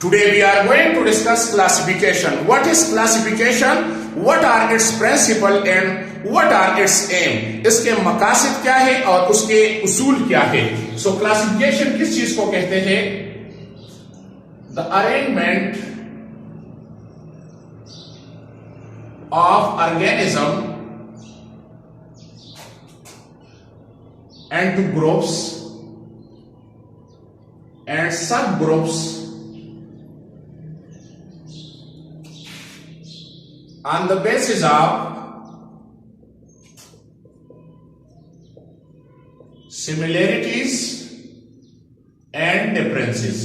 Today we are going to discuss classification. What is classification? What are its principles and what are its aim? اس کے مقاصد کیا ہے اور اس کے اصول کیا ہے؟ So classification کس چیز کو کہتے ہیں؟ The arrangement of organism into groups and subgroups on the basis of similarities and differences.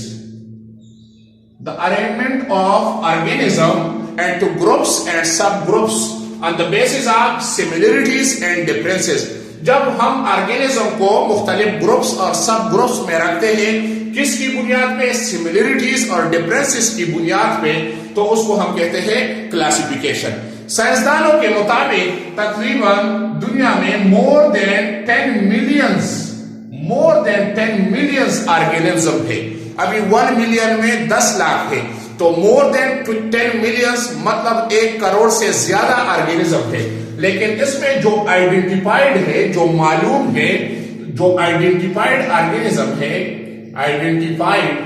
The arrangement of organism into groups and subgroups on the basis of similarities and differences. جب ہم organism کو مختلف groups اور سب groups میں رکھتے ہیں کس کی بنیاد پہ؟ سملریٹیز اور ڈفرینسز کی بنیاد پہ، تو اس کو ہم کہتے ہیں کلاسیفیکیشن. سائنسدانوں کے مطابق تقریباً دنیا میں more than 10 millions آرگینزم ہے. ابھی 1 ملین میں 10 لاکھ ہے، تو more than 10 millions مطلب 1 کروڑ سے زیادہ آرگینزم ہے. لیکن اس میں جو آئیڈینٹیفائیڈ ہے، جو معلوم ہے، جو آئیڈینٹیفائیڈ آرگینزم ہے، آئیڈینٹیفائیڈ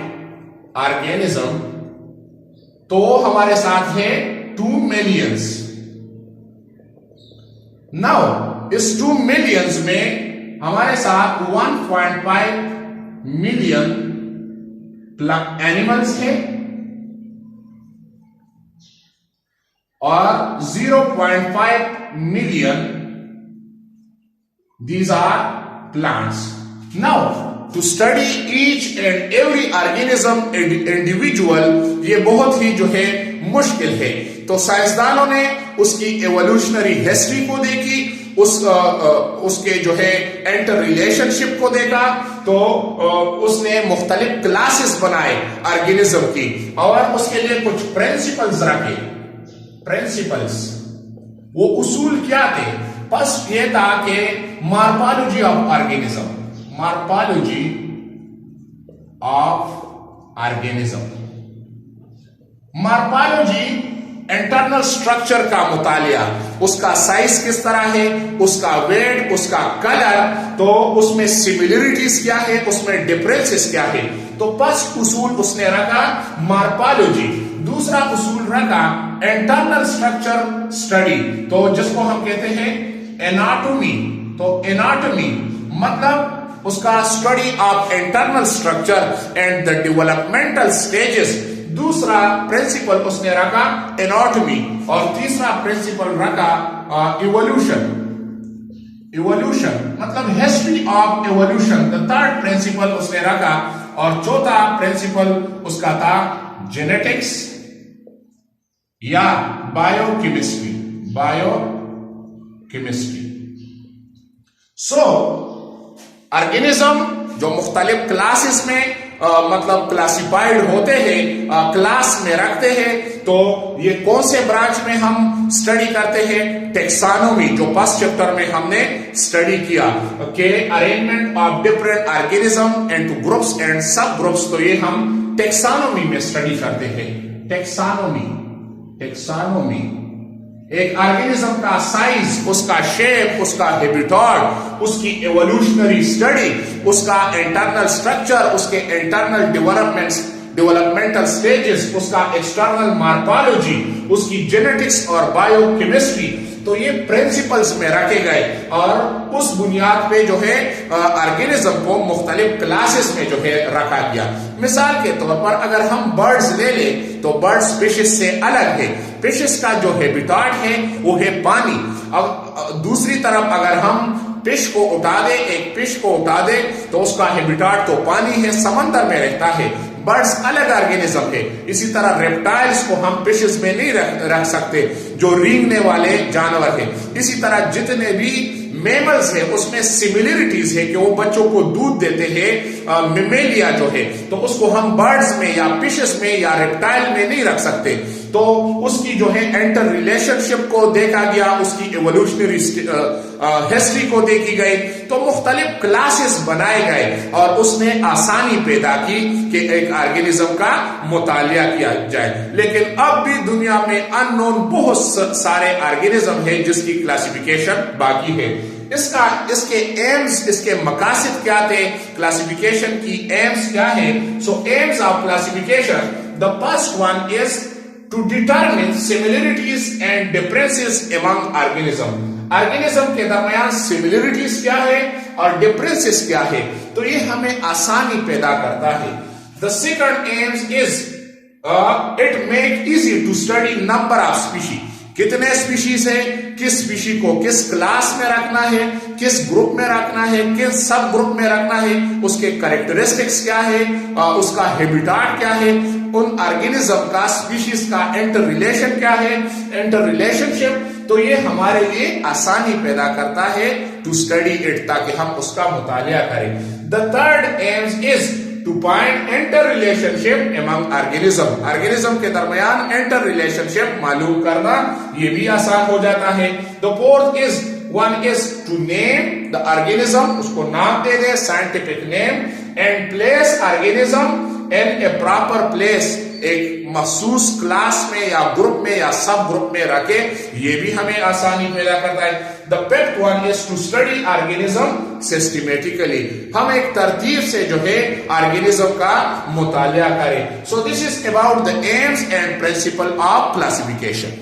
آرگینزم تو ہمارے ساتھ ہے 2 ملینز. ناؤ اس 2 ملینز میں ہمارے ساتھ 1.5 ملین اینیملز ہیں اور 0.5 million these are plants. Now to study each and every organism individual یہ بہت ہی جو ہے مشکل ہے. تو سائنسدانوں نے اس کی ایوولوشنری ہسٹری کو دیکھی، اس کے جو ہے انٹر ریلیشن شپ کو دیکھا، تو اس نے مختلف کلاسز بنائے آرگینزم کی اور اس کے لیے کچھ پرنسپلز رکھے. پرنسپلز وہ اصول کیا تھے؟ بس یہ تھا کہ morphology of organism, morphology of organism, morphology internal structure کا مطالعہ، اس کا سائز کس طرح ہے، اس کا ویٹ، اس کا کلر، تو اس میں سملریٹیز کیا ہے، اس میں ڈفرینسز کیا ہے. تو بس اصول اس نے رکھا مارفالوجی. دوسرا اصول رکھا انٹرنل سٹرکچر اسٹڈی، تو جس کو ہم کہتے ہیں اناٹومی. تو اناٹومی مطلب اس کا study of internal structure and the developmental stages. دوسرا پرنسپل اس نے رکھا اناٹومی اور تیسرا پرنسپل رکھا ایوولوشن. ایوولوشن مطلب history of evolution. The third principle اس نے رکھا اور چوتھا پرنسپل اس کا تھا جینیٹکس یا biochemistry. Biochemistry. So organism جو مختلف کلاسز میں مطلب کلاسیفائیڈ ہوتے ہیں، کلاس میں رکھتے ہیں، تو یہ کون سے برانچ میں ہم سٹڈی کرتے ہیں؟ ٹیکسانومی، جو فرسٹ چیپٹر میں ہم نے سٹڈی کیا کہ arrangement of different organism into groups and sub groups, تو یہ ہم ٹیکسانومی میں سٹڈی کرتے ہیں. ٹیکسانومی، ٹیکسانومی ایک آرگینزم کا سائز، اس کا شیپ، اس کا ہیبیٹاٹ، اس کی ایوولوشنری سٹڈی، اس کا انٹرنل سٹرکچر، اس کے انٹرنل ڈیولپمنٹل سٹیجز، اس کا ایکسٹرنل مارفالوجی، اس کی جینیٹکس اور بایو کیمسٹری. تو یہ پرنسپلز میں رکھے گئے اور اس بنیاد پہ جو ہے آرگینزم کو مختلف کلاسز میں جو ہے رکھا گیا. مثال کے طور پر اگر ہم برڈز لے لیں تو برڈز فشز سے الگ ہے. فشز کا جو ہیبیٹاٹ ہے وہ ہے پانی. اب دوسری طرف اگر ہم فش کو اٹھا دیں، ایک فش کو اٹھا دیں تو اس کا ہیبیٹاٹ تو پانی ہے، سمندر میں رہتا ہے. برڈز الگ آرگینزم ہے. اسی طرح ریپٹائلز کو ہم فشز میں نہیں رکھ سکتے جو رینگنے والے جانور ہیں. اسی طرح جتنے بھی میملز ہیں اس میں سملریٹیز ہے کہ وہ بچوں کو دودھ دیتے ہیں. میملیا جو ہے تو اس کو ہم برڈز میں یا فشز میں یا ریپٹائل میں نہیں رکھ سکتے. تو اس کی جو ہے انٹر ریلیشن شپ کو دیکھا گیا، اس کی ایوولوشنری ہسٹری کو دیکھی گئی تو مختلف کلاسز بنائے گئے اور اس نے آسانی پیدا کی کہ ایک آرگینزم کا مطالعہ کیا جائے. لیکن اب بھی دنیا میں ان نون بہت سارے آرگینزم ہیں جس کی کلاسیفیکیشن باقی ہے. اس کے ایمز، اس کے مقاصد کیا تھے، کلاسیفیکیشن کی ایمز کیا ہے؟ So aims of classification, the first one is to determine similarities and differences among organism. Organism کے درمیان similarities کیا ہے اور differences کیا ہے، تو یہ ہمیں آسانی پیدا کرتا ہے. The second aims is it make easy to study number of species. کتنے اسپیشیز ہے، کس اسپیشی کو کس کلاس میں رکھنا ہے، کس گروپ میں رکھنا ہے، کس سب گروپ میں رکھنا ہے، اس کے کریکٹرسٹکس کیا ہے، اس کا ہیبیٹاٹ کیا ہے، ان آرگینزم کا اسپیشیز کا انٹر ریلیشن کیا ہے، انٹر ریلیشن شپ. تو یہ ہمارے لیے آسانی پیدا کرتا ہے ٹو اسٹڈی اٹ، تاکہ ہم اس کا مطالعہ کریں. The third aims is to find interrelationship among organism. Organism کے درمیان انٹر ریلیشن شپ معلوم کرنا یہ بھی آسان ہو جاتا ہے. The fourth is one is to name the organism، اس کو نام دے دے، scientific name، and place organism in a proper place، ایک مخصوص کلاس میں یا گروپ میں یا سب گروپ میں رکھے، یہ بھی ہمیں آسانی پیدا کرتا ہے. The fifth one is to study organism systematically، ہم ایک ترتیب سے جو ہے آرگینزم کا مطالعہ کریں. So this is about the aims and principle of classification.